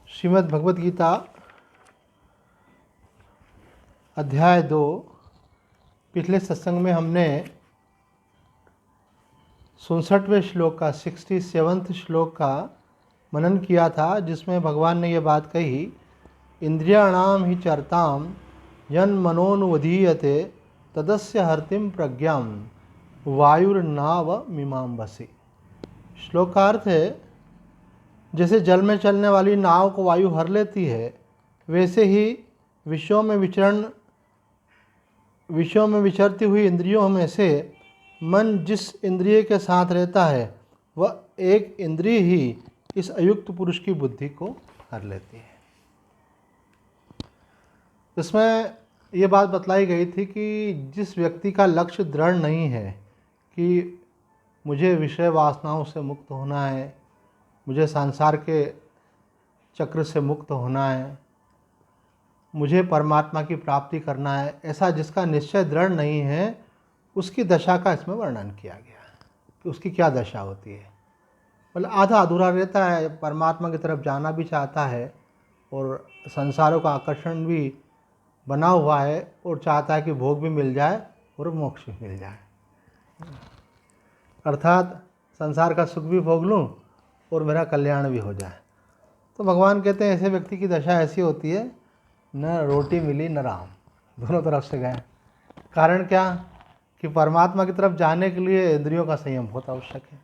श्रीमद् भगवद गीता अध्याय 2। पिछले सत्संग में हमने 67वें श्लोक का 67th श्लोक का मनन किया था, जिसमें भगवान ने ये बात कही, इंद्रियाणाम ही चरताम यन मनोनुवधीयते तदस्य हर्तिम प्रज्ञाम वायुर्नाव मीमांबसी। श्लोक का अर्थ है, जैसे जल में चलने वाली नाव को वायु हर लेती है, वैसे ही विषयों में विचरती हुई इंद्रियों में से मन जिस इंद्रिय के साथ रहता है वह एक इंद्रिय ही इस अयुक्त पुरुष की बुद्धि को हर लेती है। इसमें ये बात बतलाई गई थी कि जिस व्यक्ति का लक्ष्य दृढ़ नहीं है कि मुझे विषय वासनाओं से मुक्त होना है, मुझे संसार के चक्र से मुक्त होना है, मुझे परमात्मा की प्राप्ति करना है, ऐसा जिसका निश्चय दृढ़ नहीं है, उसकी दशा का इसमें वर्णन किया गया कि उसकी क्या दशा होती है। मतलब आधा अधूरा रहता है, परमात्मा की तरफ जाना भी चाहता है और संसारों का आकर्षण भी बना हुआ है और चाहता है कि भोग भी मिल जाए और मोक्ष भी मिल जाए, अर्थात संसार का सुख भी भोग लूँ और मेरा कल्याण भी हो जाए। तो भगवान कहते हैं ऐसे व्यक्ति की दशा ऐसी होती है, न रोटी मिली न राम, दोनों तरफ से गए। कारण क्या कि परमात्मा की तरफ जाने के लिए इंद्रियों का संयम बहुत आवश्यक है।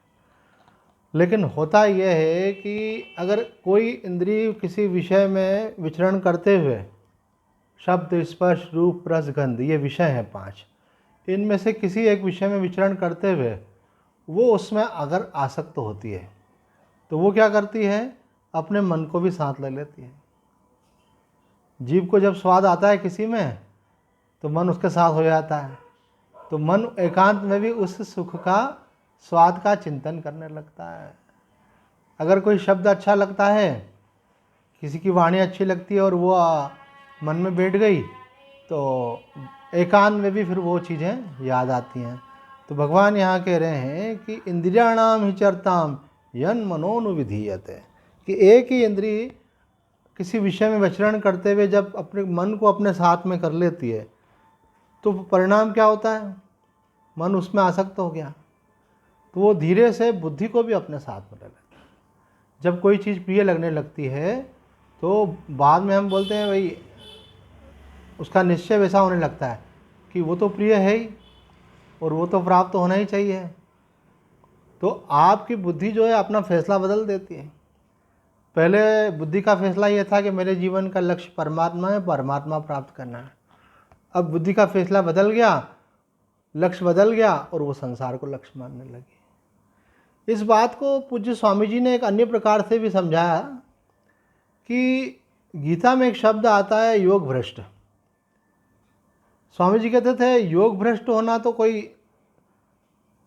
लेकिन होता यह है कि अगर कोई इंद्रिय किसी विषय में विचरण करते हुए, शब्द स्पर्श रूप रस गंध, ये विषय हैं 5, इनमें से किसी एक विषय में विचरण करते हुए वो उसमें अगर आसक्त होती है तो वो क्या करती है, अपने मन को भी साथ ले लेती है। जीभ को जब स्वाद आता है किसी में तो मन उसके साथ हो जाता है, तो मन एकांत में भी उस सुख का स्वाद का चिंतन करने लगता है। अगर कोई शब्द अच्छा लगता है, किसी की वाणी अच्छी लगती है और वो मन में बैठ गई, तो एकांत में भी फिर वो चीज़ें याद आती हैं। तो भगवान यहाँ कह रहे हैं कि इंद्रियाणाम ही चरताम यन मनोनुविधीयते, कि एक ही इंद्रिय किसी विषय में विचरण करते हुए जब अपने मन को अपने साथ में कर लेती है तो परिणाम क्या होता है, मन उसमें आसक्त हो गया तो वो धीरे से बुद्धि को भी अपने साथ में ले लेता है। जब कोई चीज़ प्रिय लगने लगती है तो बाद में हम बोलते हैं भाई उसका निश्चय वैसा होने लगता है कि वो तो प्रिय है ही और वो तो प्राप्त होना ही चाहिए। तो आपकी बुद्धि जो है अपना फैसला बदल देती है। पहले बुद्धि का फैसला ये था कि मेरे जीवन का लक्ष्य परमात्मा है, परमात्मा प्राप्त करना है। अब बुद्धि का फैसला बदल गया, लक्ष्य बदल गया और वो संसार को लक्ष्य मानने लगी। इस बात को पूज्य स्वामी जी ने एक अन्य प्रकार से भी समझाया कि गीता में एक शब्द आता है योग भ्रष्ट। स्वामी जी कहते थे योग भ्रष्ट होना तो कोई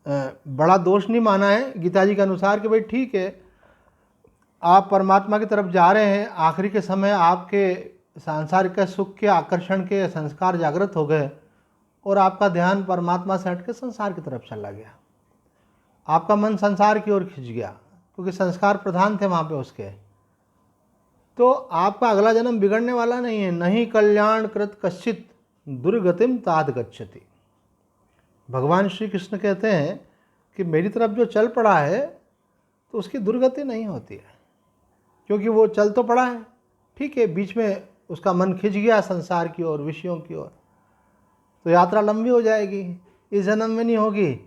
बड़ा दोष नहीं माना है गीता जी के अनुसार कि भाई ठीक है, आप परमात्मा की तरफ जा रहे हैं, आखिरी के समय आपके सांसारिक के सुख के आकर्षण के संस्कार जागृत हो गए और आपका ध्यान परमात्मा से हट के संसार की तरफ चला गया, आपका मन संसार की ओर खिंच गया क्योंकि संस्कार प्रधान थे वहाँ पे उसके, तो आपका अगला जन्म बिगड़ने वाला नहीं है। नहीं कल्याण कृत कश्चित दुर्गतिम तात गच्छति। भगवान श्री कृष्ण कहते हैं कि मेरी तरफ जो चल पड़ा है तो उसकी दुर्गति नहीं होती है, क्योंकि वो चल तो पड़ा है, ठीक है, बीच में उसका मन खिंच गया संसार की ओर, विषयों की ओर, तो यात्रा लंबी हो जाएगी। इस जन्म में नहीं होगी,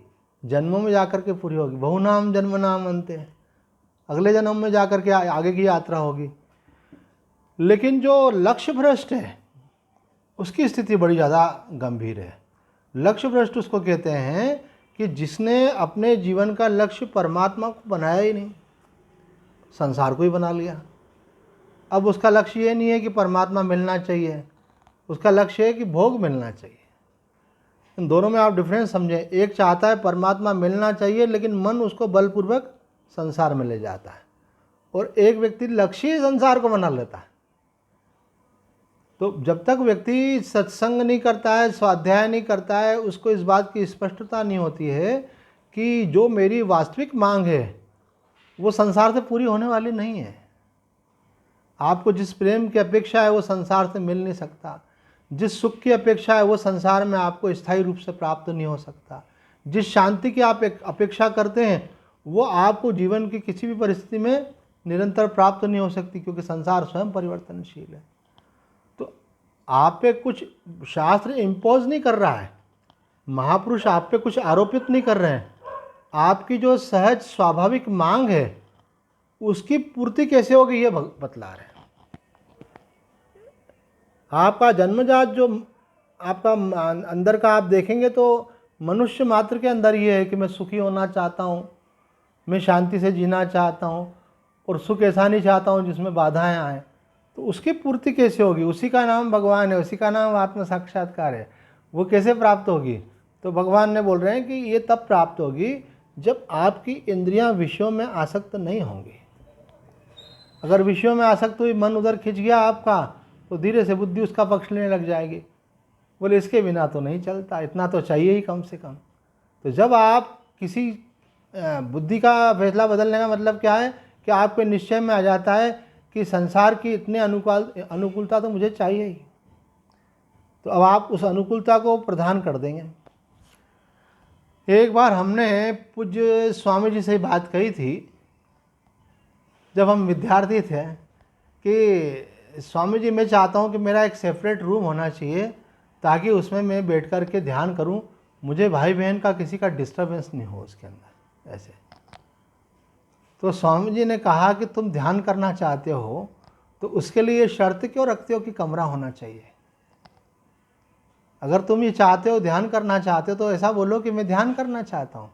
जन्मों में जाकर के पूरी होगी। बहुनाम जन्म नाम अंते, अगले जन्म में जाकर के आगे की यात्रा होगी। लेकिन जो लक्ष्य भ्रष्ट है उसकी स्थिति बड़ी ज़्यादा गंभीर है। लक्ष्य भ्रष्ट उसको कहते हैं कि जिसने अपने जीवन का लक्ष्य परमात्मा को बनाया ही नहीं, संसार को ही बना लिया। अब उसका लक्ष्य ये नहीं है कि परमात्मा मिलना चाहिए, उसका लक्ष्य है कि भोग मिलना चाहिए। इन दोनों में आप डिफरेंस समझें। एक चाहता है परमात्मा मिलना चाहिए लेकिन मन उसको बलपूर्वक संसार में ले जाता है, और एक व्यक्ति लक्ष्य ही संसार को बना लेता है। तो जब तक व्यक्ति सत्संग नहीं करता है, स्वाध्याय नहीं करता है, उसको इस बात की स्पष्टता नहीं होती है कि जो मेरी वास्तविक मांग है वो संसार से पूरी होने वाली नहीं है। आपको जिस प्रेम की अपेक्षा है वो संसार से मिल नहीं सकता, जिस सुख की अपेक्षा है वो संसार में आपको स्थायी रूप से प्राप्त नहीं हो सकता, जिस शांति की आप अपेक्षा करते हैं वो आपको जीवन की किसी भी परिस्थिति में निरंतर प्राप्त नहीं हो सकती, क्योंकि संसार स्वयं परिवर्तनशील है। तो आप पे कुछ शास्त्र इम्पोज नहीं कर रहा है, महापुरुष आप पे कुछ आरोपित नहीं कर रहे हैं, आपकी जो सहज स्वाभाविक मांग है उसकी पूर्ति कैसे होगी ये बतला रहे हैं। आपका जन्मजात जो आपका अंदर का आप देखेंगे तो मनुष्य मात्र के अंदर ये है कि मैं सुखी होना चाहता हूँ, मैं शांति से जीना चाहता हूँ, और सुख ऐसा नहीं चाहता हूँ जिसमें बाधाएं आए। तो उसकी पूर्ति कैसे होगी? उसी का नाम भगवान है, उसी का नाम आत्म साक्षात्कार है। वो कैसे प्राप्त होगी? तो भगवान ने बोल रहे हैं कि ये तब प्राप्त होगी जब आपकी इंद्रियां विषयों में आसक्त नहीं होंगी। अगर विषयों में आसक्त हुई, मन उधर खिंच गया आपका, तो धीरे से बुद्धि उसका पक्ष लेने लग जाएगी। बोले इसके बिना तो नहीं चलता, इतना तो चाहिए ही कम से कम। तो जब आप किसी बुद्धि का फैसला बदलने का मतलब क्या है कि आपके निश्चय में आ जाता है कि संसार की इतने अनुकूलता तो मुझे चाहिए ही, तो अब आप उस अनुकूलता को प्रदान कर देंगे। एक बार हमने पूज्य स्वामी जी से बात कही थी, जब हम विद्यार्थी थे, कि स्वामी जी मैं चाहता हूँ कि मेरा एक सेपरेट रूम होना चाहिए ताकि उसमें मैं बैठ कर के ध्यान करूँ, मुझे भाई बहन का किसी का डिस्टर्बेंस नहीं हो उसके अंदर ऐसे। तो स्वामी जी ने कहा कि तुम ध्यान करना चाहते हो तो उसके लिए शर्त क्यों रखते हो कि कमरा होना चाहिए? अगर तुम ये चाहते हो, ध्यान करना चाहते हो, तो ऐसा बोलो कि मैं ध्यान करना चाहता हूँ,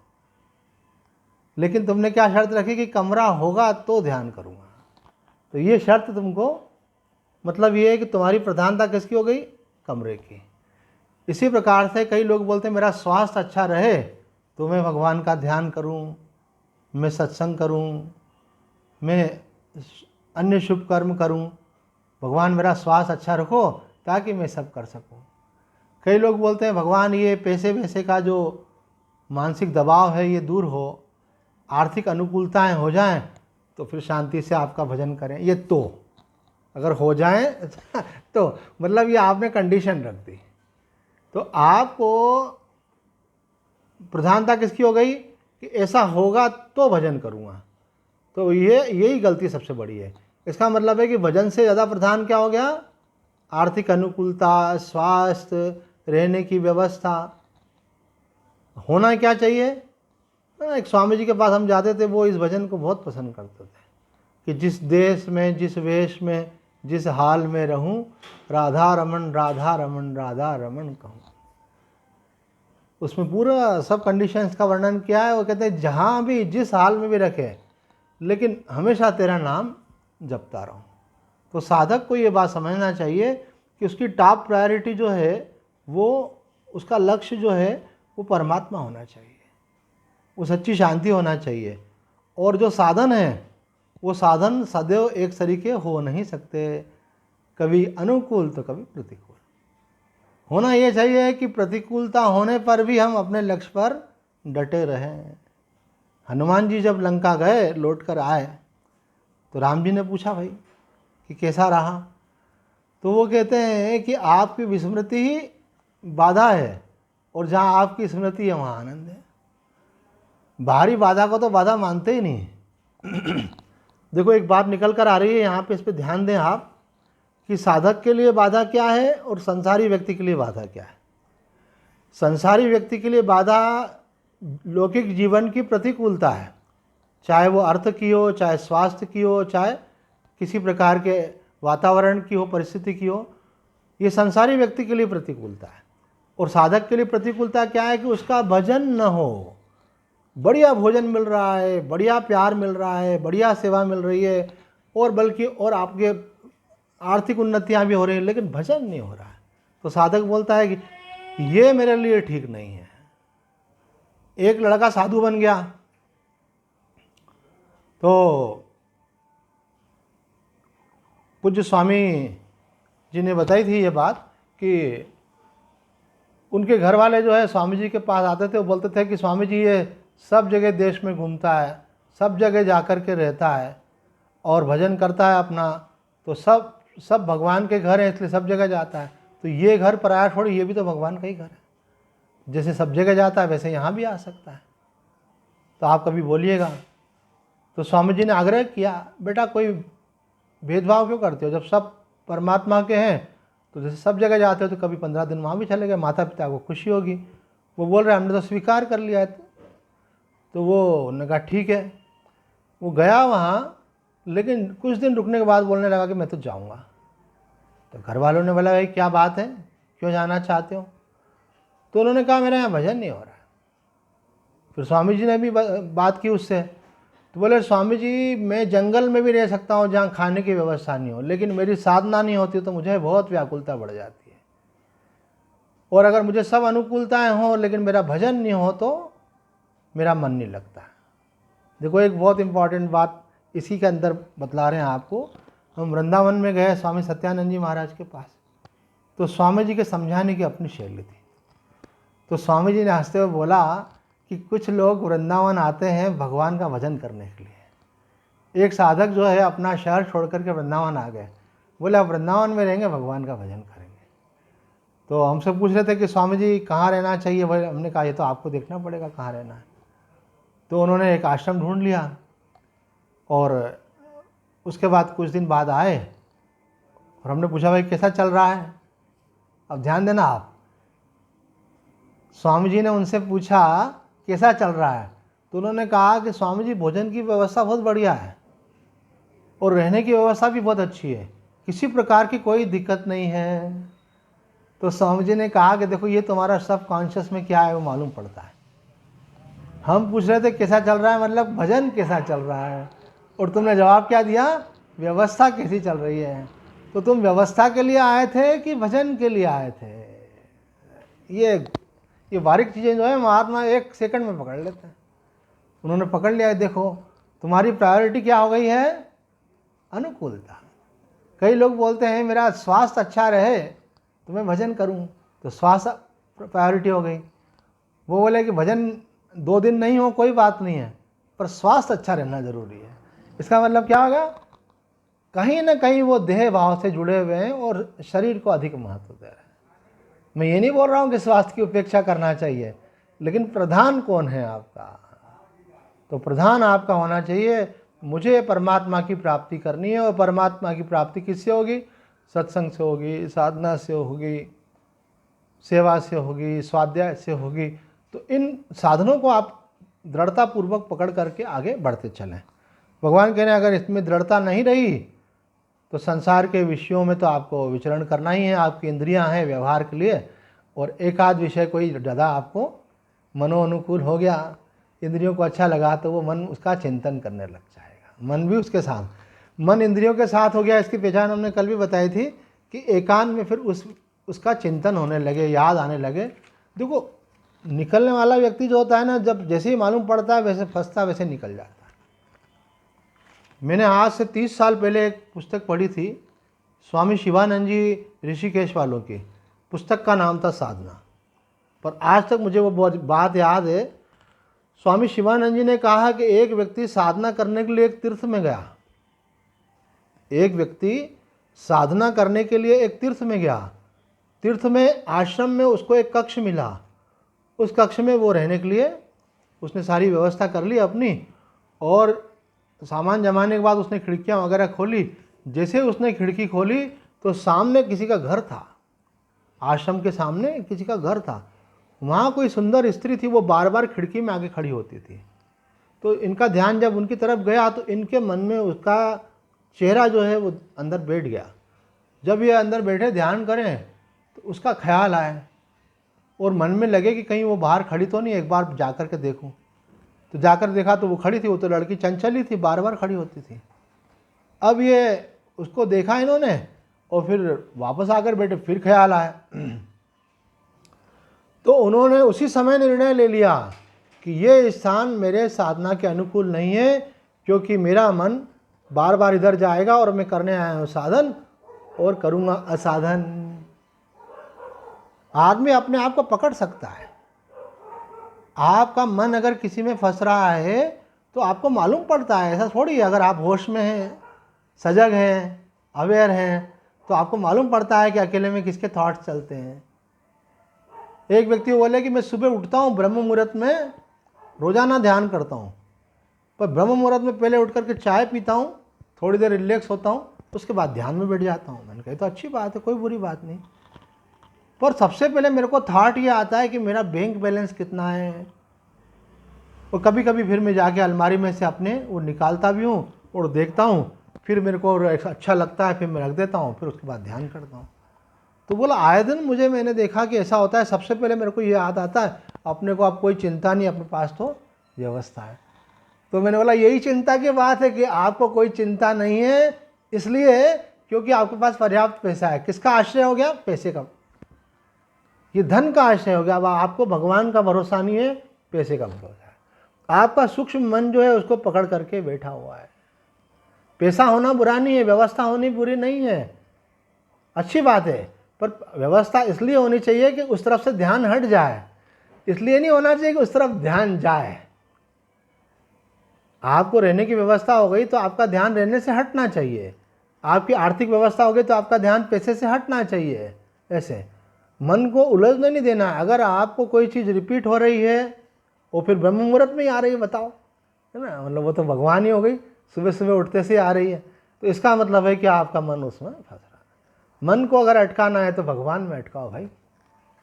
लेकिन तुमने क्या शर्त रखी कि कमरा होगा तो ध्यान करूँगा। तो ये शर्त तुमको, मतलब ये है कि तुम्हारी प्रधानता किसकी हो गई? कमरे की। इसी प्रकार से कई लोग बोलते हैं मेरा स्वास्थ्य अच्छा रहे तो मैं भगवान का ध्यान करूं, मैं सत्संग करूं, मैं अन्य शुभ कर्म करूं, भगवान मेरा स्वास्थ्य अच्छा रखो ताकि मैं सब कर सकूं। कई लोग बोलते हैं भगवान ये पैसे वैसे का जो मानसिक दबाव है ये दूर हो, आर्थिक अनुकूलताएं हो जाएं तो फिर शांति से आपका भजन करें। ये तो अगर हो जाए तो मतलब ये आपने कंडीशन रख दी। तो आपको प्रधानता किसकी हो गई कि ऐसा होगा तो भजन करूँगा। तो यही गलती सबसे बड़ी है। इसका मतलब है कि भजन से ज़्यादा प्रधान क्या हो गया? आर्थिक अनुकूलता, स्वास्थ्य, रहने की व्यवस्था। होना क्या चाहिए? एक स्वामी जी के पास हम जाते थे, वो इस भजन को बहुत पसंद करते थे कि जिस देश में, जिस वेश में, जिस हाल में रहूं, राधा रमन राधा रमन राधा रमन कहूँ। उसमें पूरा सब कंडीशंस का वर्णन किया है। वो कहते हैं जहाँ भी, जिस हाल में भी रखे, लेकिन हमेशा तेरा नाम जपता रहूँ। तो साधक को ये बात समझना चाहिए कि उसकी टॉप प्रायोरिटी जो है वो, उसका लक्ष्य जो है वो परमात्मा होना चाहिए, वो सच्ची शांति होना चाहिए। और जो साधन है वो साधन सदैव एक तरीके हो नहीं सकते, कभी अनुकूल तो कभी प्रतिकूल। होना ये चाहिए कि प्रतिकूलता होने पर भी हम अपने लक्ष्य पर डटे रहें। हनुमान जी जब लंका गए, लौट कर आए, तो राम जी ने पूछा भाई कि कैसा रहा? तो वो कहते हैं कि आपकी विस्मृति ही बाधा है और जहाँ आपकी स्मृति है वहाँ आनंद है। बाहरी बाधा को तो बाधा मानते ही नहीं। देखो एक बात निकल कर आ रही है यहाँ पे, इस पर ध्यान दें आप कि साधक के लिए बाधा क्या है और संसारी व्यक्ति के लिए बाधा क्या है। संसारी व्यक्ति के लिए बाधा लौकिक जीवन की प्रतिकूलता है, चाहे वो अर्थ की हो, चाहे स्वास्थ्य की हो, चाहे किसी प्रकार के वातावरण की हो, परिस्थिति की हो। ये संसारी व्यक्ति के लिए प्रतिकूलता है। और साधक के लिए प्रतिकूलता क्या है कि उसका भजन न हो। बढ़िया भोजन मिल रहा है, बढ़िया प्यार मिल रहा है, बढ़िया सेवा मिल रही है, और बल्कि और आपके आर्थिक उन्नतियां भी हो रही हैं, लेकिन भजन नहीं हो रहा है। तो साधक बोलता है कि ये मेरे लिए ठीक नहीं है। एक लड़का साधु बन गया, तो पूज्य स्वामी जी ने बताई थी ये बात कि उनके घर वाले जो है स्वामी जी के पास आते थे, वो बोलते थे कि स्वामी जी ये सब जगह देश में घूमता है, सब जगह जा कर के रहता है और भजन करता है अपना, तो सब सब भगवान के घर हैं, इसलिए सब जगह जाता है। तो ये घर पराया छोड़, ये भी तो भगवान का ही घर है। जैसे सब जगह जाता है वैसे यहाँ भी आ सकता है। तो आप कभी बोलिएगा। तो स्वामी जी ने आग्रह किया, बेटा कोई भेदभाव क्यों करते हो, जब सब परमात्मा के हैं तो जैसे सब जगह जाते हो तो कभी 15 दिन वहाँ भी चले गए, माता पिता को खुशी होगी। वो बोल रहे हमने तो स्वीकार कर लिया है। तो वो उन्होंने कहा ठीक है। वो गया वहाँ, लेकिन कुछ दिन रुकने के बाद बोलने लगा कि मैं तो जाऊँगा। तो घर वालों ने बोला भाई क्या बात है, क्यों जाना चाहते हो? तो उन्होंने कहा मेरा यहाँ भजन नहीं हो रहा है। फिर स्वामी जी ने भी बात की उससे। तो बोले स्वामी जी मैं जंगल में भी रह सकता हूँ जहाँ खाने की व्यवस्था नहीं हो, लेकिन मेरी साधना नहीं होती तो मुझे बहुत व्याकुलता बढ़ जाती है। और अगर मुझे सब अनुकूलताएं हों लेकिन मेरा भजन नहीं हो तो मेरा मन नहीं लगता। देखो एक बहुत इम्पॉर्टेंट बात इसी के अंदर बतला रहे हैं आपको। हम वृंदावन में गए स्वामी सत्यानंद जी महाराज के पास। तो स्वामी जी के समझाने की अपनी शैली थी। तो स्वामी जी ने हंसते हुए बोला कि कुछ लोग वृंदावन आते हैं भगवान का भजन करने के लिए। एक साधक जो है अपना शहर छोड़ करके वृंदावन आ गए। बोले आप वृंदावन में रहेंगे, भगवान का भजन करेंगे। तो हमसे पूछ रहे थे कि स्वामी जी कहाँ रहना चाहिए। भाई हमने कहा ये तो आपको देखना पड़ेगा कहाँ रहना है। तो उन्होंने एक आश्रम ढूंढ लिया और उसके बाद कुछ दिन बाद आए और हमने पूछा भाई कैसा चल रहा है। अब ध्यान देना आप, स्वामी जी ने उनसे पूछा कैसा चल रहा है। तो उन्होंने कहा कि स्वामी जी भोजन की व्यवस्था बहुत बढ़िया है और रहने की व्यवस्था भी बहुत अच्छी है, किसी प्रकार की कोई दिक्कत नहीं है। तो स्वामी जी ने कहा कि देखो ये तुम्हारा सब कॉन्शियस में क्या है वो मालूम पड़ता है। हम पूछ रहे थे कैसा चल रहा है, मतलब भजन कैसा चल रहा है, और तुमने जवाब क्या दिया, व्यवस्था कैसी चल रही है। तो तुम व्यवस्था के लिए आए थे कि भजन के लिए आए थे? ये बारीक चीज़ें जो है महात्मा एक सेकंड में पकड़ लेते हैं। उन्होंने पकड़ लिया है। देखो तुम्हारी प्रायोरिटी क्या हो गई है, अनुकूलता। कई लोग बोलते हैं मेरा स्वास्थ्य अच्छा रहे तो मैं भजन करूं, तो स्वास्थ्य प्रायोरिटी हो गई। वो बोले कि भजन 2 दिन नहीं हो कोई बात नहीं है, पर स्वास्थ्य अच्छा रहना जरूरी है। इसका मतलब क्या होगा, कहीं ना कहीं वो देह भाव से जुड़े हुए हैं और शरीर को अधिक महत्व दे रहे हैं। मैं ये नहीं बोल रहा हूँ कि स्वास्थ्य की उपेक्षा करना चाहिए, लेकिन प्रधान कौन है आपका? तो प्रधान आपका होना चाहिए मुझे परमात्मा की प्राप्ति करनी है। और परमात्मा की प्राप्ति किससे होगी? सत्संग से होगी, साधना से होगी, सेवा से होगी, स्वाध्याय से होगी। तो इन साधनों को आप दृढ़तापूर्वक पकड़ करके आगे बढ़ते चलें। भगवान कह रहे हैं अगर इसमें दृढ़ता नहीं रही तो संसार के विषयों में तो आपको विचरण करना ही है। आपकी इंद्रियां हैं व्यवहार के लिए, और एक आध विषय कोई ज़्यादा आपको मनोअनुकूल हो गया, इंद्रियों को अच्छा लगा, तो वो मन उसका चिंतन करने लग जाएगा। मन भी उसके साथ, मन इंद्रियों के साथ हो गया। इसकी पहचान हमने कल भी बताई थी कि एकांत में फिर उसका चिंतन होने लगे, याद आने लगे। देखो निकलने वाला व्यक्ति जो होता है ना, जब जैसे ही मालूम पड़ता है वैसे फंसता वैसे निकल जाता है। मैंने आज से 30 साल पहले एक पुस्तक पढ़ी थी, स्वामी शिवानंद जी ऋषिकेश वालों की। पुस्तक का नाम था साधना। पर आज तक मुझे वो बात याद है। स्वामी शिवानंद जी ने कहा कि एक व्यक्ति साधना करने के लिए एक तीर्थ में गया। एक व्यक्ति साधना करने के लिए एक तीर्थ में गया। तीर्थ में आश्रम में उसको एक कक्ष मिला। उस कक्ष में वो रहने के लिए उसने सारी व्यवस्था कर ली अपनी, और सामान जमाने के बाद उसने खिड़कियां वगैरह खोली। जैसे उसने खिड़की खोली तो सामने किसी का घर था। आश्रम के सामने किसी का घर था। वहाँ कोई सुंदर स्त्री थी, वो बार बार खिड़की में आके खड़ी होती थी। तो इनका ध्यान जब उनकी तरफ गया तो इनके मन में उसका चेहरा जो है वो अंदर बैठ गया। जब ये अंदर बैठे ध्यान करें तो उसका ख्याल आए और मन में लगे कि कहीं वो बाहर खड़ी तो नहीं, एक बार जा कर के देखूं। तो जाकर देखा तो वो खड़ी थी। वो तो लड़की चंचल ही थी, बार बार खड़ी होती थी। अब ये उसको देखा इन्होंने और फिर वापस आकर बैठे, फिर ख्याल आया। तो उन्होंने उसी समय निर्णय ले लिया कि ये स्थान मेरे साधना के अनुकूल नहीं है, क्योंकि मेरा मन बार बार इधर जाएगा और मैं करने आया हूँ साधन और करूँगा असाधन। आदमी अपने आप को पकड़ सकता है। आपका मन अगर किसी में फंस रहा है तो आपको मालूम पड़ता है। ऐसा थोड़ी है, अगर आप होश में हैं, सजग हैं अवेयर हैं, तो आपको मालूम पड़ता है कि अकेले में किसके थॉट्स चलते हैं। एक व्यक्ति बोले कि मैं सुबह उठता हूँ, ब्रह्म मुहूर्त में रोज़ाना ध्यान करता हूँ, पर ब्रह्म मुहूर्त में पहले उठ करके चाय पीता हूँ, थोड़ी देर रिलैक्स होता हूँ, उसके बाद ध्यान में बैठ जाता हूँ। मैंने कहा तो अच्छी बात है, कोई बुरी बात नहीं, पर सबसे पहले मेरे को थॉट ये आता है कि मेरा बैंक बैलेंस कितना है। और कभी कभी फिर मैं जाके अलमारी में से अपने वो निकालता भी हूँ और देखता हूँ, फिर मेरे को अच्छा लगता है, फिर मैं रख देता हूँ, फिर उसके बाद ध्यान करता हूँ। तो बोला आए दिन मैंने देखा कि ऐसा होता है। सबसे पहले मेरे को ये याद आता है अपने को, अब कोई चिंता नहीं, अपने पास तो व्यवस्था है। तो मैंने बोला यही चिंता की बात है कि आपको कोई चिंता नहीं है, इसलिए क्योंकि आपके पास पर्याप्त पैसा है। किसका आश्रय हो गया? पैसे का, ये धन का आश्रय हो गया। अब आपको भगवान का भरोसा नहीं है, पैसे का भरोसा है। आपका सूक्ष्म मन जो है उसको पकड़ करके बैठा हुआ है। पैसा होना बुरा नहीं है, व्यवस्था होनी बुरी नहीं है, अच्छी बात है, पर व्यवस्था इसलिए होनी चाहिए कि उस तरफ से ध्यान हट जाए, इसलिए नहीं होना चाहिए कि उस तरफ ध्यान जाए। आपको रहने की व्यवस्था हो गई तो आपका ध्यान रहने से हटना चाहिए। आपकी आर्थिक व्यवस्था हो गई तो आपका ध्यान पैसे से हटना चाहिए। ऐसे मन को उलझने नहीं देना। अगर आपको कोई चीज़ रिपीट हो रही है वो फिर ब्रह्म मुहूर्त में ही आ रही है, बताओ, है ना, मतलब वो तो भगवान ही हो गई, सुबह सुबह उठते से आ रही है, तो इसका मतलब है कि आपका मन उसमें फंस रहा है। मन को अगर अटकाना है तो भगवान में अटकाओ भाई,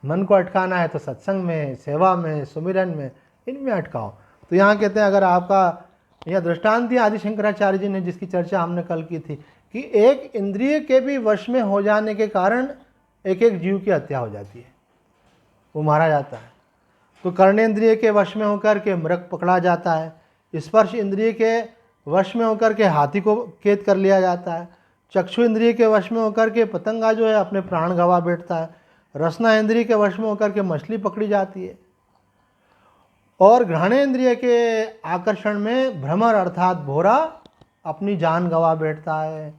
मन को अटकाना है तो सत्संग में, सेवा में, सुमिरन में, इनमें अटकाओ। तो यहाँ कहते हैं अगर आपका, यह दृष्टांत दिया आदि शंकराचार्य जी ने, जिसकी चर्चा हमने कल की थी, कि एक इंद्रिय के भी वश में हो जाने के कारण एक एक जीव की हत्या हो जाती है, वो मारा जाता है। तो कर्णेंद्रिय के वश में होकर के मृग पकड़ा जाता है, स्पर्श इंद्रिय के वश में होकर के हाथी को कैद कर लिया जाता है, चक्षु इंद्रिय के वश में होकर के पतंगा जो है अपने प्राण गंवा बैठता है, रसना इंद्रिय के वश में होकर के मछली पकड़ी जाती है, और घ्राणेन्द्रिय के आकर्षण में भ्रमर अर्थात भोरा अपनी जान गंवा बैठता है।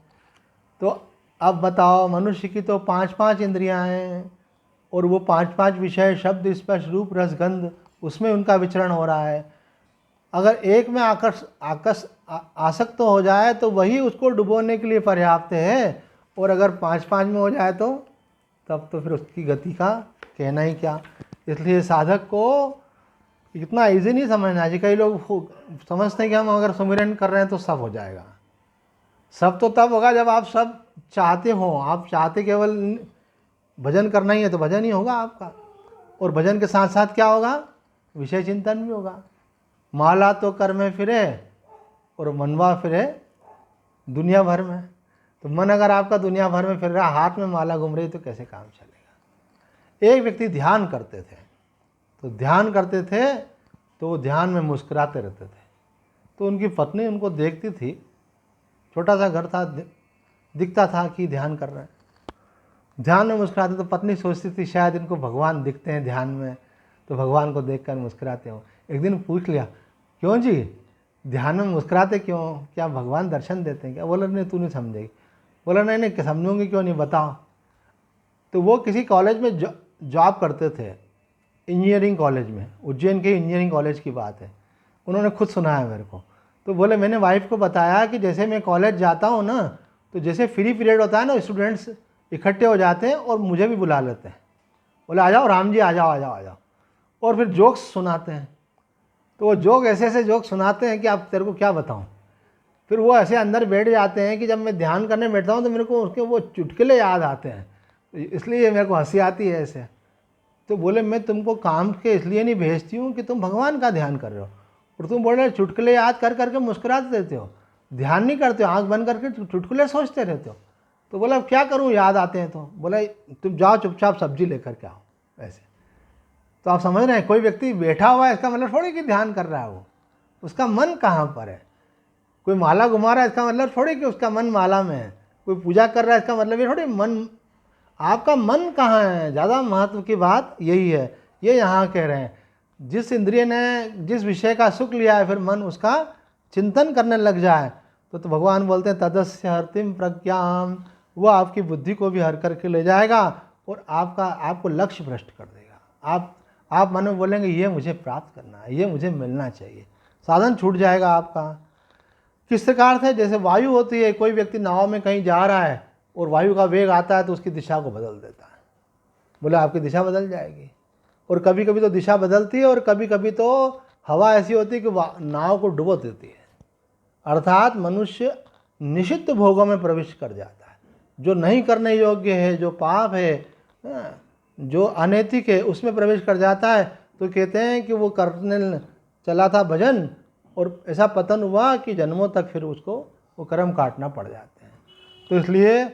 तो अब बताओ, मनुष्य की तो 5-5 इंद्रियां हैं और वो 5-5 विषय, शब्द, स्पर्श, रूप, रस, गंध, उसमें उनका विचरण हो रहा है। अगर एक में आसक्त हो जाए तो वही उसको डुबोने के लिए पर्याप्त है, और अगर 5-5 में हो जाए तो तब तो फिर उसकी गति का कहना ही क्या। इसलिए साधक को इतना इजी नहीं समझना चाहिए। कई लोग समझते हैं कि हम अगर सुमिरन कर रहे हैं तो सब हो जाएगा। सब तो तब होगा जब आप सब चाहते हो। आप चाहते केवल भजन करना ही है तो भजन ही होगा आपका, और भजन के साथ साथ क्या होगा? विषय चिंतन भी होगा। माला तो कर में फिरे और मनवा फिरे दुनिया भर में। तो मन अगर आपका दुनिया भर में फिर रहा, हाथ में माला घूम रही, तो कैसे काम चलेगा। एक व्यक्ति ध्यान करते थे, तो वो ध्यान में मुस्कुराते रहते थे। तो उनकी पत्नी उनको देखती थी, छोटा सा घर था, दिखता था कि ध्यान कर रहे हैं, ध्यान में मुस्कुराते। तो पत्नी सोचती थी शायद इनको भगवान दिखते हैं ध्यान में, तो भगवान को देखकर मुस्कुराते हो। एक दिन पूछ लिया, क्यों जी ध्यान में मुस्कुराते क्यों, क्या भगवान दर्शन देते हैं क्या? बोला नहीं, तू नहीं समझेगी। बोला नहीं, समझूंगी क्यों नहीं, बताओ। तो वो किसी कॉलेज में जॉब करते थे, इंजीनियरिंग कॉलेज में, उज्जैन के इंजीनियरिंग कॉलेज की बात है, उन्होंने खुद सुनाया मेरे को। तो बोले मैंने वाइफ को बताया कि जैसे मैं कॉलेज जाता हूँ ना, तो जैसे फ्री पीरियड होता है ना, स्टूडेंट्स इकट्ठे हो जाते हैं और मुझे भी बुला लेते हैं। बोले आ जाओ राम जी, आ जाओ आ जाओ आ जाओ, और फिर जोक्स सुनाते हैं। तो वो जोक ऐसे ऐसे जोक सुनाते हैं कि आप तेरे को क्या बताऊँ। फिर वो ऐसे अंदर बैठ जाते हैं कि जब मैं ध्यान करने बैठता हूँ तो मेरे को उसके वो चुटकुले याद आते हैं, इसलिए मेरे को हंसी आती है ऐसे। तो बोले मैं तुमको काम के इसलिए नहीं भेजती हूँ कि तुम भगवान का ध्यान कर रहे हो, और तुम बोल रहे चुटकुले याद कर करके मुस्कुराते रहते हो, ध्यान नहीं करते हो, आंख बंद करके चुटकुले सोचते रहते हो। तो बोला अब क्या करूँ, याद आते हैं तो। बोला तुम जाओ चुपचाप सब्जी लेकर के आओ। ऐसे तो आप समझ रहे हैं, कोई व्यक्ति बैठा हुआ है इसका मतलब थोड़ी कि ध्यान कर रहा है वो, उसका मन कहाँ पर है। कोई माला घुमा रहा है इसका मतलब थोड़ी कि उसका मन माला में है। कोई पूजा कर रहा है इसका मतलब ये थोड़ी मन, आपका मन कहाँ है। ज़्यादा महत्व की बात यही है, ये यहाँ कह रहे हैं। जिस इंद्रिय ने जिस विषय का सुख लिया है, फिर मन उसका चिंतन करने लग जाए तो भगवान बोलते हैं तदस्य हर्तिम प्रज्ञाम, वो आपकी बुद्धि को भी हर करके ले जाएगा और आपको लक्ष्य भ्रष्ट कर देगा। आप मन में बोलेंगे ये मुझे प्राप्त करना है, ये मुझे मिलना चाहिए, साधन छूट जाएगा आपका। किस प्रकार से, जैसे वायु होती है, कोई व्यक्ति नाव में कहीं जा रहा है और वायु का वेग आता है तो उसकी दिशा को बदल देता है, बोले आपकी दिशा बदल जाएगी। और कभी कभी तो दिशा बदलती है और कभी कभी तो हवा ऐसी होती है कि नाव को डुबो देती है। अर्थात मनुष्य निषिद्ध भोगों में प्रवेश कर जाता है, जो नहीं करने योग्य है, जो पाप है, जो अनैतिक है, उसमें प्रवेश कर जाता है। तो कहते हैं कि वो करने चला था भजन और ऐसा पतन हुआ कि जन्मों तक फिर उसको वो कर्म काटना पड़ जाते हैं। तो इसलिए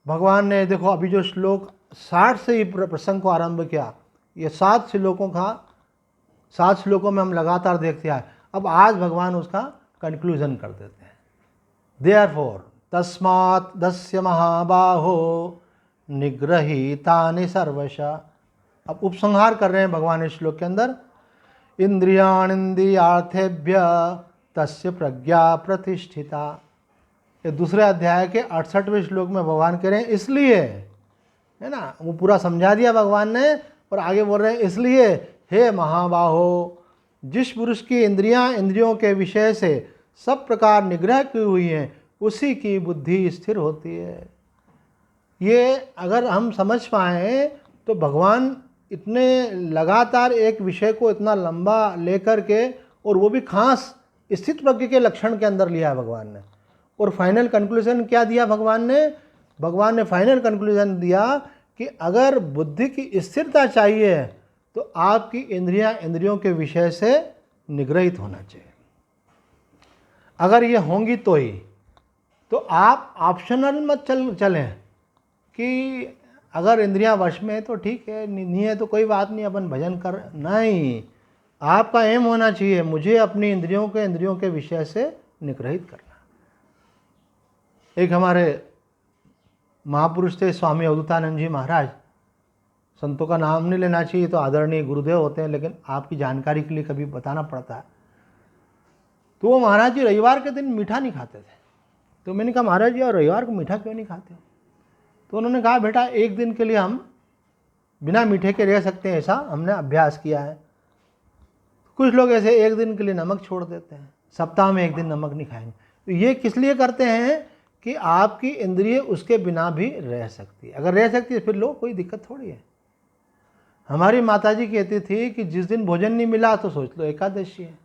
भगवान ने देखो अभी जो श्लोक 60 से ही प्रसंग को आरंभ किया, ये 7 श्लोकों में हम लगातार देखते आए। अब आज भगवान उसका कंक्लूजन कर देते हैं। देयरफॉर तस्मात् दस्य महाबाहो निग्रहीतानि सर्वशः। अब उपसंहार कर रहे हैं भगवान इस श्लोक के अंदर। इंद्रियाणिन्द्रियार्थेभ्य तस्य प्रज्ञा प्रतिष्ठिता। ये दूसरे अध्याय के 68वें श्लोक में भगवान कह रहे हैं इसलिए, है ना, वो पूरा समझा दिया भगवान ने और आगे बोल रहे हैं इसलिए हे महाबाहो, जिस पुरुष की इंद्रियां इंद्रियों के विषय से सब प्रकार निग्रह की हुई हैं उसी की बुद्धि स्थिर होती है। ये अगर हम समझ पाएँ तो भगवान इतने लगातार एक विषय को इतना लंबा लेकर के, और वो भी खास स्थित प्रज्ञ के लक्षण के अंदर लिया है भगवान ने। और फाइनल कंक्लूजन क्या दिया भगवान ने? भगवान ने फाइनल कंक्लूजन दिया कि अगर बुद्धि की स्थिरता चाहिए तो आपकी इंद्रियां इंद्रियों के विषय से निग्रहित होना चाहिए। अगर ये होंगी तो ही, तो आप ऑप्शनल मत चलें कि अगर इंद्रियां वश में है तो ठीक है, नहीं है तो कोई बात नहीं, अपन भजन कर, नहीं। आपका एम होना चाहिए मुझे अपनी इंद्रियों के विषय से निग्रहित करना। एक हमारे महापुरुष थे स्वामी अवधूतानंद जी महाराज, संतों का नाम नहीं लेना चाहिए तो आदरणीय गुरुदेव होते हैं, लेकिन आपकी जानकारी के लिए कभी बताना पड़ता है। तो वो महाराज जी रविवार के दिन मीठा नहीं खाते थे। तो मैंने कहा महाराज जी और रविवार को मीठा क्यों नहीं खाते हो? तो उन्होंने कहा बेटा एक दिन के लिए हम बिना मीठे के रह सकते हैं, ऐसा हमने अभ्यास किया है। कुछ लोग ऐसे एक दिन के लिए नमक छोड़ देते हैं, सप्ताह में एक दिन नमक नहीं खाएंगे। तो ये किस लिए करते हैं कि आपकी इंद्रिय उसके बिना भी रह सकती है। अगर रह सकती है फिर लो, कोई दिक्कत थोड़ी है। हमारी माताजी कहती थी कि जिस दिन भोजन नहीं मिला तो सोच लो एकादशी है।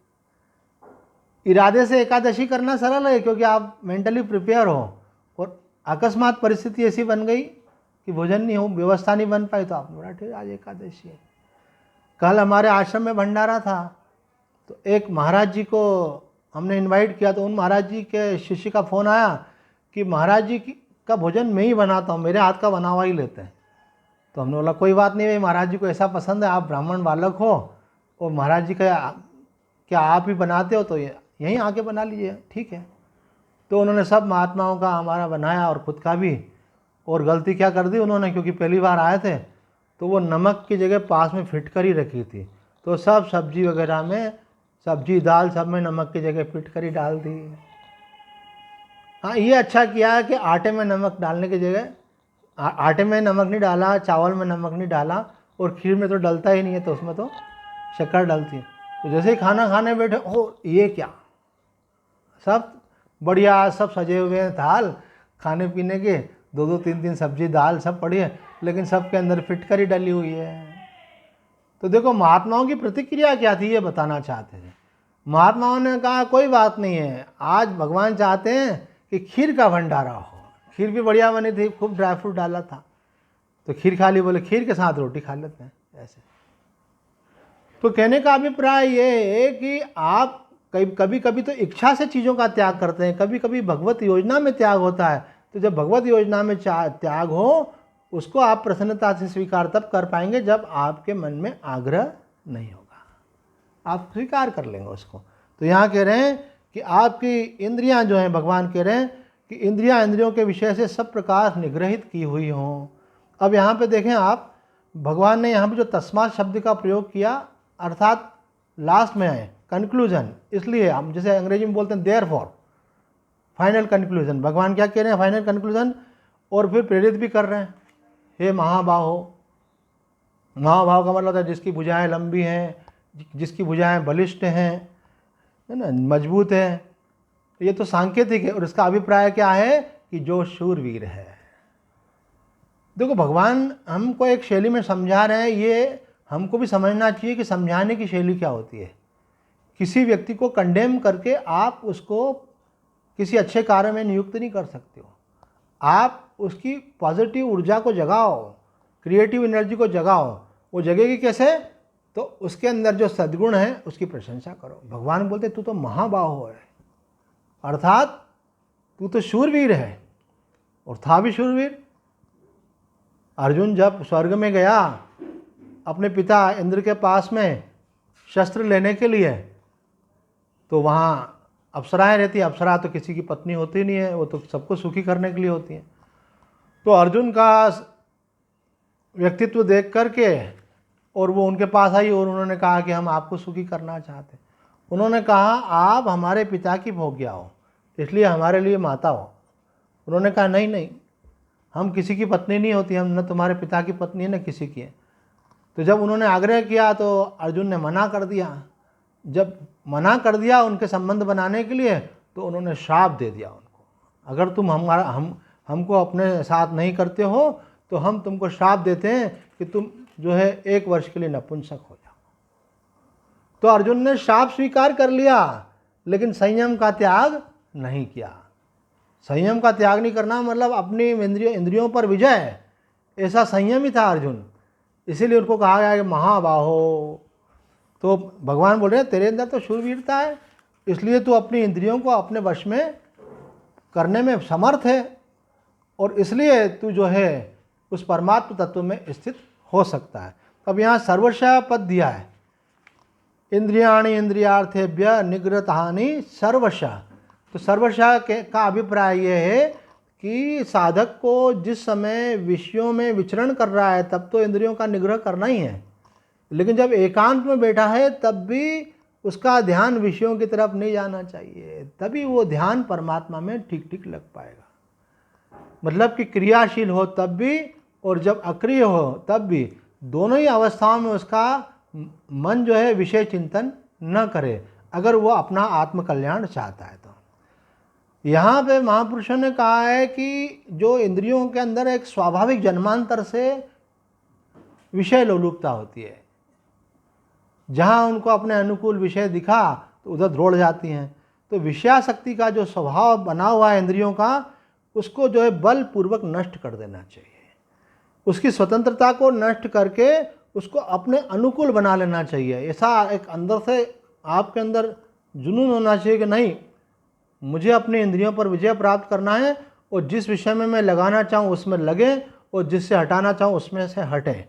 इरादे से एकादशी करना सरल है क्योंकि आप मेंटली प्रिपेयर हो, और अकस्मात परिस्थिति ऐसी बन गई कि भोजन नहीं हो, व्यवस्था नहीं बन पाई, तो आपने बोला ठीक आज एकादशी है। कल हमारे आश्रम में भंडारा था, तो एक महाराज जी को हमने इनवाइट किया, तो उन महाराज जी के शिष्य का फ़ोन आया कि महाराज जी का भोजन मैं ही बनाता हूँ, मेरे हाथ का बना हुआ ही लेते हैं। तो हमने बोला कोई बात नहीं भाई, महाराज जी को ऐसा पसंद है, आप ब्राह्मण बालक हो और महाराज जी का क्या आप ही बनाते हो तो यहीं आके बना लीजिए, ठीक है। तो उन्होंने सब महात्माओं का हमारा बनाया और ख़ुद का भी। और गलती क्या कर दी उन्होंने, क्योंकि पहली बार आए थे तो वो नमक की जगह पास में फिटकर ही रखी थी, तो सब सब्जी वगैरह में, सब्जी दाल सब में नमक की जगह फिटकर ही डाल दी। हाँ ये अच्छा किया है कि आटे में नमक डालने की जगह आटे में नमक नहीं डाला, चावल में नमक नहीं डाला, और खीर में तो डलता ही नहीं है तो उसमें तो शक्कर डलती है। तो जैसे ही खाना खाने बैठे, ओ ये क्या, सब बढ़िया, सब सजे हुए हैं, थाल खाने पीने के, दो दो तीन तीन सब्जी दाल सब पड़ी है, लेकिन सब के अंदर फिटकर ही डली हुई है। तो देखो महात्माओं की प्रतिक्रिया क्या थी ये बताना चाहते थे। महात्माओं ने कहा कोई बात नहीं है, आज भगवान चाहते हैं कि खीर का भंडारा हो। खीर भी बढ़िया बनी थी, खूब ड्राई फ्रूट डाला था, तो खीर खा ली, बोले खीर के साथ रोटी खा लेते हैं ऐसे। तो कहने का अभिप्राय ये है कि आप कभी कभी तो इच्छा से चीज़ों का त्याग करते हैं, कभी कभी भगवत योजना में त्याग होता है। तो जब भगवत योजना में त्याग हो, उसको आप प्रसन्नता से स्वीकार तब कर पाएंगे जब आपके मन में आग्रह नहीं होगा, आप स्वीकार कर लेंगे उसको। तो यहाँ कह रहे हैं कि आपकी इंद्रियां जो हैं, भगवान कह रहे हैं कि इंद्रियां इंद्रियों के विषय से सब प्रकार निग्रहित की हुई हों। अब यहाँ पे देखें आप, भगवान ने यहाँ पे जो तस्मात् शब्द का प्रयोग किया, अर्थात लास्ट में है कंक्लूजन, इसलिए हम जैसे अंग्रेजी में बोलते हैं देयरफॉर, फाइनल कंक्लूजन। भगवान क्या कह रहे हैं? Final conclusion. और फिर प्रेरित भी कर रहे हैं, हे महाबाहो। महाभाव का मतलब है जिसकी भुजाएं लंबी हैं, जिसकी भुजाएं बलिष्ठ हैं, है ना, मजबूत है, ये तो सांकेतिक है, और इसका अभिप्राय क्या है कि जो शूरवीर है। देखो भगवान हमको एक शैली में समझा रहे हैं, ये हमको भी समझना चाहिए कि समझाने की शैली क्या होती है। किसी व्यक्ति को कंडेम करके आप उसको किसी अच्छे कार्य में नियुक्त नहीं कर सकते हो। आप उसकी पॉजिटिव ऊर्जा को जगाओ, क्रिएटिव एनर्जी को जगाओ। वो जगेगी कैसे? तो उसके अंदर जो सद्गुण है उसकी प्रशंसा करो। भगवान बोलते तू तो महाबाहो है, अर्थात तू तो शूरवीर है, और था भी शूरवीर। अर्जुन जब स्वर्ग में गया अपने पिता इंद्र के पास में शस्त्र लेने के लिए, तो वहाँ अप्सराएं रहती हैं। अप्सरा तो किसी की पत्नी होती नहीं है, वो तो सबको सुखी करने के लिए होती हैं। तो अर्जुन का व्यक्तित्व देख करके और वो उनके पास आई और उन्होंने कहा कि हम आपको सुखी करना चाहते हैं। उन्होंने कहा आप हमारे पिता की भोग्या हो, इसलिए हमारे लिए माता हो। उन्होंने कहा नहीं नहीं, हम किसी की पत्नी नहीं होती, हम न तुम्हारे पिता की पत्नी है न किसी की है। तो जब उन्होंने आग्रह किया तो अर्जुन ने मना कर दिया। जब मना कर दिया उनके संबंध बनाने के लिए, तो उन्होंने श्राप दे दिया उनको, अगर तुम हमको अपने साथ नहीं करते हो तो हम तुमको श्राप देते हैं कि तुम जो है 1 वर्ष के लिए नपुंसक हो जाओ। तो अर्जुन ने श्राप स्वीकार कर लिया, लेकिन संयम का त्याग नहीं किया। संयम का त्याग नहीं करना मतलब अपनी इंद्रियों पर विजय, ऐसा संयम ही था अर्जुन। इसीलिए उनको कहा गया कि महाबाहो। तो भगवान बोल रहे हैं तेरे अंदर तो शूरवीरता है, इसलिए तू अपनी इंद्रियों को अपने वश में करने में समर्थ है, और इसलिए तू जो है उस परमात्म तत्व में स्थित हो सकता है। अब यहाँ सर्वशः पद दिया है, इंद्रियाणि इंद्रियार्थेभ्य निग्रतानि सर्वशः। तो सर्वशः का अभिप्राय ये है कि साधक को जिस समय विषयों में विचरण कर रहा है तब तो इंद्रियों का निग्रह करना ही है, लेकिन जब एकांत में बैठा है तब भी उसका ध्यान विषयों की तरफ नहीं जाना चाहिए, तभी वो ध्यान परमात्मा में ठीक ठीक लग पाएगा। मतलब कि क्रियाशील हो तब भी और जब अक्रिय हो तब भी, दोनों ही अवस्थाओं में उसका मन जो है विषय चिंतन न करे, अगर वो अपना आत्मकल्याण चाहता है। तो यहाँ पे महापुरुषों ने कहा है कि जो इंद्रियों के अंदर एक स्वाभाविक जन्मांतर से विषय लोलुपता होती है, जहाँ उनको अपने अनुकूल विषय दिखा तो उधर दौड़ जाती हैं। तो विषयासक्ति का जो स्वभाव बना हुआ है इंद्रियों का, उसको जो है बलपूर्वक नष्ट कर देना चाहिए। उसकी स्वतंत्रता को नष्ट करके उसको अपने अनुकूल बना लेना चाहिए। ऐसा एक अंदर से आपके अंदर जुनून होना चाहिए कि नहीं, मुझे अपनी इंद्रियों पर विजय प्राप्त करना है, और जिस विषय में मैं लगाना चाहूँ उसमें लगे, और जिससे हटाना चाहूँ उसमें से हटें।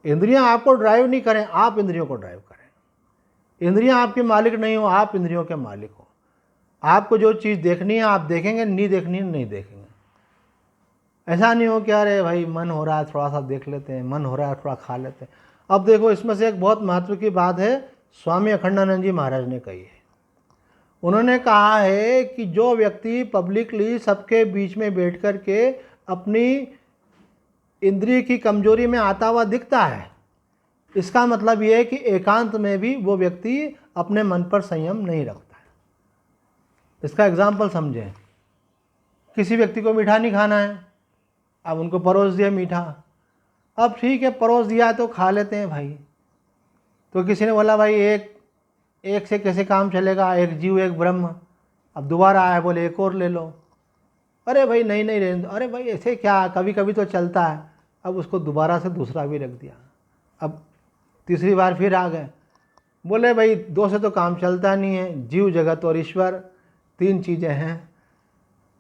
इंद्रियां आपको ड्राइव नहीं करें, आप इंद्रियों को ड्राइव करें। इंद्रियां आपके मालिक नहीं हो, आप इंद्रियों के मालिक हो। आपको जो चीज़ देखनी है आप देखेंगे, नहीं देखनी है नहीं देखेंगे। ऐसा नहीं हो कि अरे भाई मन हो रहा है थोड़ा सा देख लेते हैं, मन हो रहा है थोड़ा खा लेते हैं। अब देखो इसमें से एक बहुत महत्व की बात है, स्वामी अखंडानंद जी महाराज ने कही है। उन्होंने कहा है कि जो व्यक्ति पब्लिकली सबके बीच में बैठ कर के अपनी इंद्रिय की कमजोरी में आता हुआ दिखता है, इसका मतलब ये है कि एकांत में भी वो व्यक्ति अपने मन पर संयम नहीं रखता है। इसका एग्जाम्पल समझें, किसी व्यक्ति को मीठा नहीं खाना है, अब उनको परोस दिया मीठा, अब ठीक है परोस दिया तो खा लेते हैं भाई। तो किसी ने बोला भाई एक से कैसे काम चलेगा, एक जीव एक ब्रह्म। अब दोबारा आया, बोले एक और ले लो। अरे भाई नहीं नहीं रहने दो। अरे भाई ऐसे क्या, कभी कभी तो चलता है। अब उसको दोबारा से दूसरा भी रख दिया। अब तीसरी बार फिर आ गए, बोले भाई 2 से तो काम चलता नहीं है, जीव जगत और ईश्वर 3 चीज़ें हैं,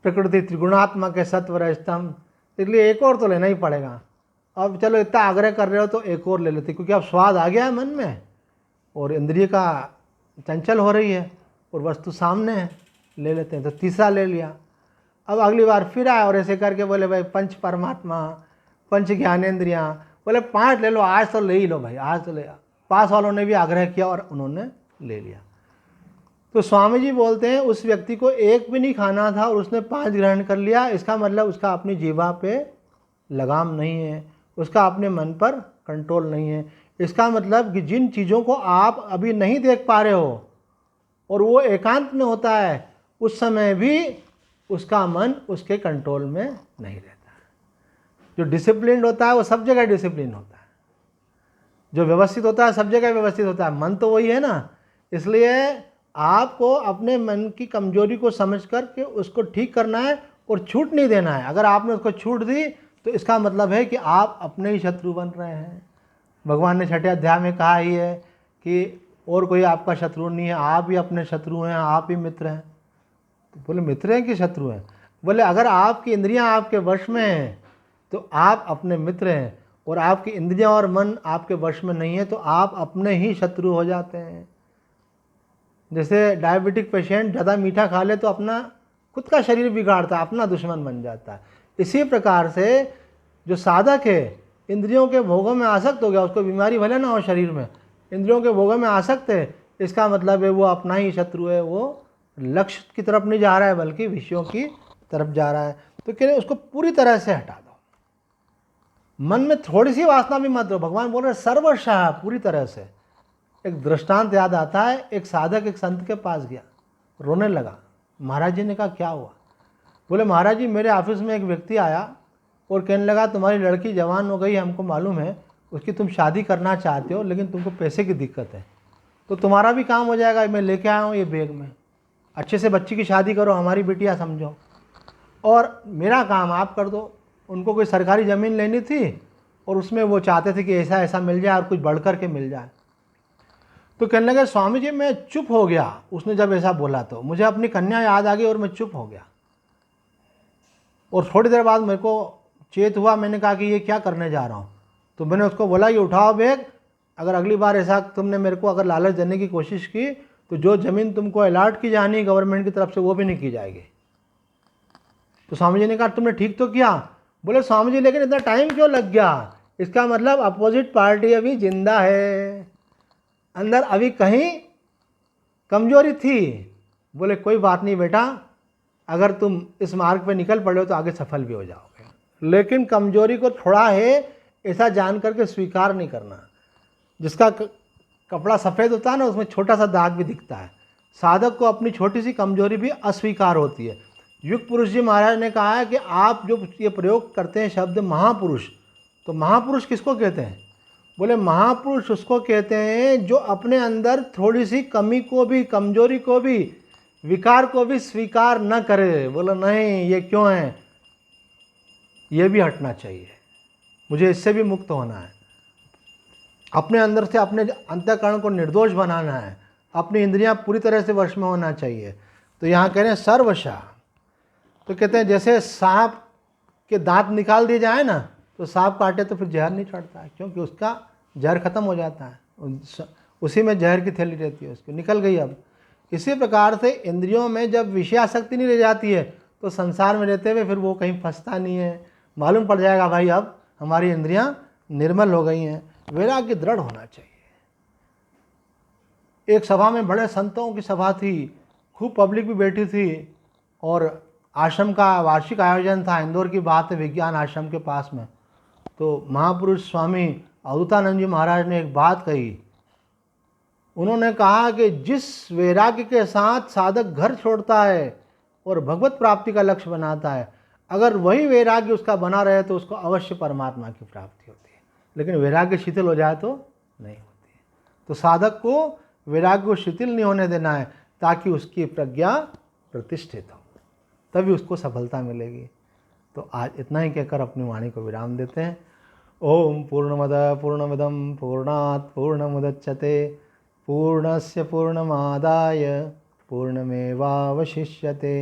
प्रकृति त्रिगुणात्मक है, सत्व रजतम, इसलिए एक और तो लेना ही पड़ेगा। अब चलो इतना आग्रह कर रहे हो तो एक और ले लेते, क्योंकि अब स्वाद आ गया है मन में और इंद्रिय का चंचल हो रही है और वस्तु सामने है, ले लेते हैं। तो तीसरा ले लिया। अब अगली बार फिर आया और ऐसे करके बोले भाई पंच परमात्मा, पंच ज्ञानेंद्रियाँ, बोले 5 ले लो, आज तो ले ही लो भाई, आज तो ले। पास वालों ने भी आग्रह किया और उन्होंने ले लिया। तो स्वामी जी बोलते हैं उस व्यक्ति को एक भी नहीं खाना था और उसने 5 ग्रहण कर लिया, इसका मतलब उसका अपनी जीवा पे लगाम नहीं है, उसका अपने मन पर कंट्रोल नहीं है। इसका मतलब कि जिन चीज़ों को आप अभी नहीं देख पा रहे हो और वो एकांत में होता है, उस समय भी उसका मन उसके कंट्रोल में नहीं रहता। जो डिसिप्लिन होता है वो सब जगह डिसिप्लिन होता है, जो व्यवस्थित होता है सब जगह व्यवस्थित होता है, मन तो वही है ना। इसलिए आपको अपने मन की कमजोरी को समझ कर के उसको ठीक करना है और छूट नहीं देना है। अगर आपने उसको छूट दी तो इसका मतलब है कि आप अपने ही शत्रु बन रहे हैं। भगवान ने 6ठे अध्याय में कहा ही है कि और कोई आपका शत्रु नहीं है, आप ही अपने शत्रु हैं, आप ही मित्र हैं। तो बोले मित्र हैं कि शत्रु हैं? बोले अगर आपकी इंद्रियां आपके वश में हैं तो आप अपने मित्र हैं, और आपकी इंद्रियां और मन आपके वश में नहीं है तो आप अपने ही शत्रु हो जाते हैं। जैसे डायबिटिक पेशेंट ज़्यादा मीठा खा ले तो अपना खुद का शरीर बिगाड़ता है, अपना दुश्मन बन जाता है। इसी प्रकार से जो साधक है इंद्रियों के भोगों में आसक्त हो गया, उसको बीमारी भले ना हो शरीर में, इंद्रियों के भोगों में आसक्त है, इसका मतलब है वो अपना ही शत्रु है। वो लक्ष्य की तरफ नहीं जा रहा है बल्कि विषयों की तरफ जा रहा है। तो कह रहे उसको पूरी तरह से हटा दो, मन में थोड़ी सी वासना भी मत दो। भगवान बोल रहे सर्वशः, पूरी तरह से। एक दृष्टांत याद आता है, एक साधक एक संत के पास गया, रोने लगा। महाराज जी ने कहा क्या हुआ? बोले महाराज जी मेरे ऑफिस में एक व्यक्ति आया और कहने लगा तुम्हारी लड़की जवान हो गई, हमको मालूम है, उसकी तुम शादी करना चाहते हो लेकिन तुमको पैसे की दिक्कत है, तो तुम्हारा भी काम हो जाएगा, मैं लेके आया हूँ ये बैग में, अच्छे से बच्ची की शादी करो, हमारी बिटिया समझो, और मेरा काम आप कर दो। उनको कोई सरकारी ज़मीन लेनी थी और उसमें वो चाहते थे कि ऐसा ऐसा मिल जाए और कुछ बढ़ कर के मिल जाए। तो कहने लगे स्वामी जी मैं चुप हो गया, उसने जब ऐसा बोला तो मुझे अपनी कन्या याद आ गई और मैं चुप हो गया। और थोड़ी देर बाद मेरे को चेत हुआ, मैंने कहा कि ये क्या करने जा रहा हूँ। तो मैंने उसको बोला ये उठाओ बैग, अगर अगली बार ऐसा तुमने मेरे को अगर लालच देने की कोशिश की तो जो ज़मीन तुमको अलॉट की जानी गवर्नमेंट की तरफ से वो भी नहीं की जाएगी। तो स्वामी जी ने कहा तुमने ठीक तो किया। बोले स्वामी जी लेकिन इतना टाइम क्यों लग गया? इसका मतलब अपोजिट पार्टी अभी जिंदा है, अंदर अभी कहीं कमजोरी थी। बोले कोई बात नहीं बेटा, अगर तुम इस मार्ग पे निकल पड़े हो तो आगे सफल भी हो जाओगे, लेकिन कमजोरी को थोड़ा है ऐसा जान करके स्वीकार नहीं करना। जिसका कपड़ा सफ़ेद होता है ना उसमें छोटा सा दाग भी दिखता है। साधक को अपनी छोटी सी कमजोरी भी अस्वीकार होती है। युग पुरुष जी महाराज ने कहा है कि आप जो ये प्रयोग करते हैं शब्द महापुरुष, तो महापुरुष किसको कहते हैं? बोले महापुरुष उसको कहते हैं जो अपने अंदर थोड़ी सी कमी को भी, कमजोरी को भी, विकार को भी स्वीकार न करे। बोले नहीं ये क्यों है, ये भी हटना चाहिए, मुझे इससे भी मुक्त होना है, अपने अंदर से अपने अंतःकरण को निर्दोष बनाना है, अपनी इंद्रियां पूरी तरह से वश में होना चाहिए। तो यहाँ कह रहे हैं सर्वशः। तो कहते हैं जैसे सांप के दांत निकाल दिए जाए ना तो सांप काटे तो फिर जहर नहीं चढ़ता है, क्योंकि उसका जहर खत्म हो जाता है, उसी में जहर की थैली रहती है, उसकी निकल गई। अब इसी प्रकार से इंद्रियों में जब विषयासक्ति नहीं रह जाती है तो संसार में रहते हुए फिर वो कहीं फंसता नहीं है। मालूम पड़ जाएगा भाई अब हमारी इंद्रियां निर्मल हो गई हैं। वैराग्य दृढ़ होना चाहिए। एक सभा में बड़े संतों की सभा थी, खूब पब्लिक भी बैठी थी, और आश्रम का वार्षिक आयोजन था, इंदौर की बात है, विज्ञान आश्रम के पास में। तो महापुरुष स्वामी अवधूतानंद जी महाराज ने एक बात कही। उन्होंने कहा कि जिस वैराग्य के साथ साधक घर छोड़ता है और भगवत प्राप्ति का लक्ष्य बनाता है, अगर वही वैराग्य उसका बना रहे तो उसको अवश्य परमात्मा की प्राप्ति होती है। लेकिन वैराग्य शिथिल हो जाए तो नहीं होती है। तो साधक को वैराग्य को शिथिल नहीं होने देना है ताकि उसकी प्रज्ञा प्रतिष्ठित हो, तभी उसको सफलता मिलेगी। तो आज इतना ही कहकर अपनी वाणी को विराम देते हैं। ओम पूर्णमद पूर्णमिदं पूर्णात् पूर्णमुदच्यते पूर्णस्य पूर्णमादाय पूर्णमेवावशिष्यते।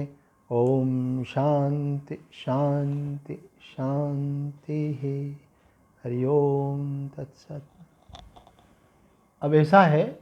ओम शांति शांति शांति। हरि ओम तत्सत। अब ऐसा है